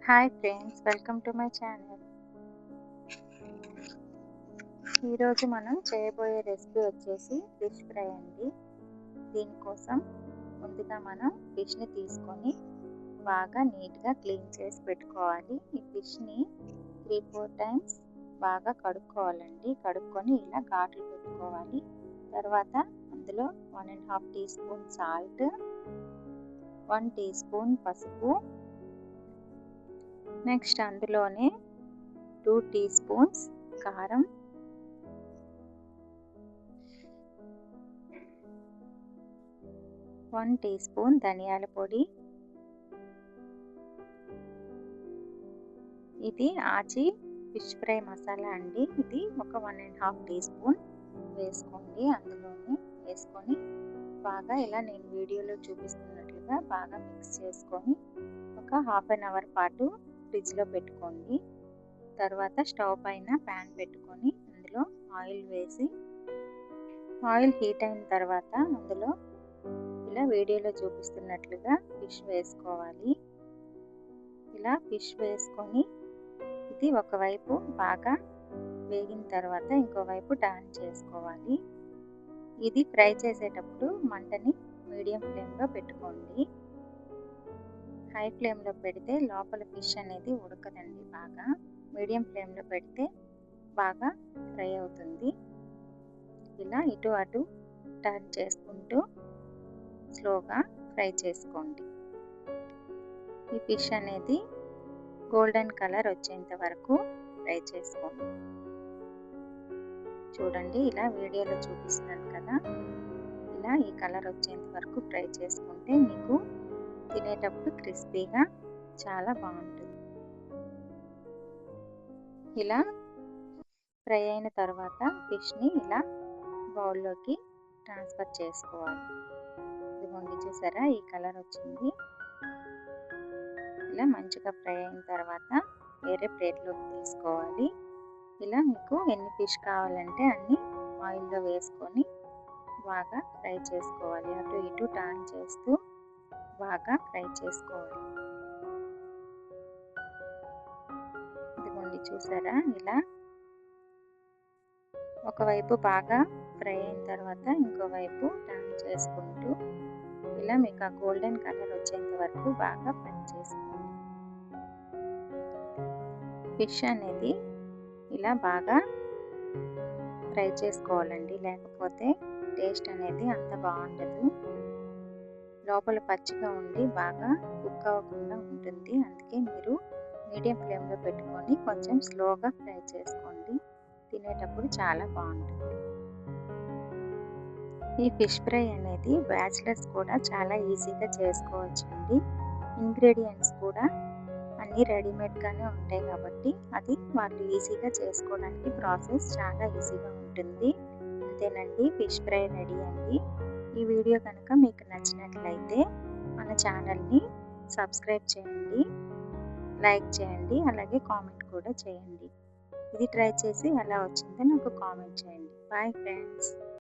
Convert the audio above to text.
Hi friends, welcome to my channel. ఈరోజు మనం చేయబోయే రెసిపీ వచ్చేసి ఫిష్ ఫ్రై అండి. దీనికోసం ముందుగా మనం ఫిష్ని తీసుకొని బాగా నీట్గా క్లీన్ చేసి పెట్టుకోవాలి. ఈ ఫిష్ని 3-4 టైమ్స్ బాగా కడుక్కోవాలండి. కడుక్కొని ఇలా ఘాట్లు పెట్టుకోవాలి. తర్వాత అందులో 1.5 teaspoon salt, 1 teaspoon పసుపు, నెక్స్ట్ అందులోనే 2 టీ స్పూన్స్ కారం, 1 టీ స్పూన్ ధనియాల పొడి, ఇది ఆచి ఫిష్ ఫ్రై మసాలా అండి. ఇది ఒక 1.5 టీ స్పూన్ వేసుకోండి. అందులోనే వేసుకొని బాగా ఇలా నేను వీడియోలో చూపిస్తున్నట్లుగా బాగా మిక్స్ చేసుకొని ఒక హాఫ్ అన్ అవర్ పాటు ఫ్రిడ్జ్లో పెట్టుకోండి. తర్వాత స్టవ్ పైన ప్యాన్ పెట్టుకొని అందులో ఆయిల్ వేసి, ఆయిల్ హీట్ అయిన తర్వాత అందులో ఇలా వీడియోలో చూపిస్తున్నట్లుగా ఫిష్ వేసుకోవాలి. ఇలా ఫిష్ వేసుకొని ఇది ఒకవైపు బాగా వేగిన తర్వాత ఇంకోవైపు టర్న్ చేసుకోవాలి. ఇది ఫ్రై చేసేటప్పుడు మంటని మీడియం ఫ్లేమ్లో పెట్టుకోండి. హై ఫ్లేమ్లో పెడితే లోపల ఫిష్ అనేది ఉడకదండి. బాగా మీడియం ఫ్లేమ్లో పెడితే బాగా ఫ్రై అవుతుంది. ఇలా ఇటు అటు టర్న్ చేసుకుంటూ స్లోగా ఫ్రై చేసుకోండి. ఈ ఫిష్ అనేది గోల్డెన్ కలర్ వచ్చేంత వరకు ఫ్రై చేసుకోండి. చూడండి, ఇలా వీడియోలో చూపిస్తున్నాను కదా, ఇలా ఈ కలర్ వచ్చేంత వరకు ఫ్రై చేసుకుంటే మీకు తినేటప్పుడు క్రిస్పీగా చాలా బాగుంటుంది. ఇలా ఫ్రై అయిన తర్వాత ఫిష్ని ఇలా బౌల్లోకి ట్రాన్స్ఫర్ చేసుకోవాలి. ఇదిగోండి, చూసారా ఈ కలర్ వచ్చింది. ఇలా మంచిగా ఫ్రై అయిన తర్వాత వేరే ప్లేట్లోకి తీసుకోవాలి. ఇలా మీకు ఎన్ని ఫిష్ కావాలంటే అన్ని ఆయిల్లో వేసుకొని బాగా ఫ్రై చేసుకోవాలి. అటు ఇటు టర్న్ చేస్తూ బాగా ఫ్రై చేసుకోవాలి. ఇదిగోండి, చూసారా ఇలా ఒకవైపు బాగా ఫ్రై అయిన తర్వాత ఇంకోవైపు టర్న్ చేసుకుంటూ ఇలా మీకు ఆ గోల్డెన్ కలర్ వచ్చేంత వరకు బాగా ఫ్రై చేసుకోండి. ఫిష్ అనేది ఇలా బాగా ఫ్రై చేసుకోవాలండి, లేకపోతే టేస్ట్ అనేది అంత బాగుండదు. లోపల పచ్చిగా ఉండి బాగా కుక్ అవ్వకుండా ఉంటుంది. అందుకే మీరు మీడియం ఫ్లేమ్లో పెట్టుకొని కొంచెం స్లోగా ఫ్రై చేసుకోండి. తినేటప్పుడు చాలా బాగుంటుంది. ఈ ఫిష్ ఫ్రై అనేది బ్యాచిలర్స్ కూడా చాలా ఈజీగా చేసుకోవచ్చండి. ఇంగ్రీడియంట్స్ కూడా అన్నీ రెడీమేడ్గానే ఉంటాయి కాబట్టి అది వాళ్ళు ఈజీగా చేసుకోవడానికి ప్రాసెస్ చాలా ఈజీగా ఉంటుంది. అంతేనండి, ఫిష్ ఫ్రై రెడీ అండి. ఈ వీడియో కనుక మీకు నచ్చినట్లయితే మన ఛానల్ని సబ్స్క్రైబ్ చేయండి, లైక్ చేయండి, అలాగే కామెంట్ కూడా చేయండి. ఇది ట్రై చేసి ఎలా వచ్చిందో నాకు కామెంట్ చేయండి. Bye friends.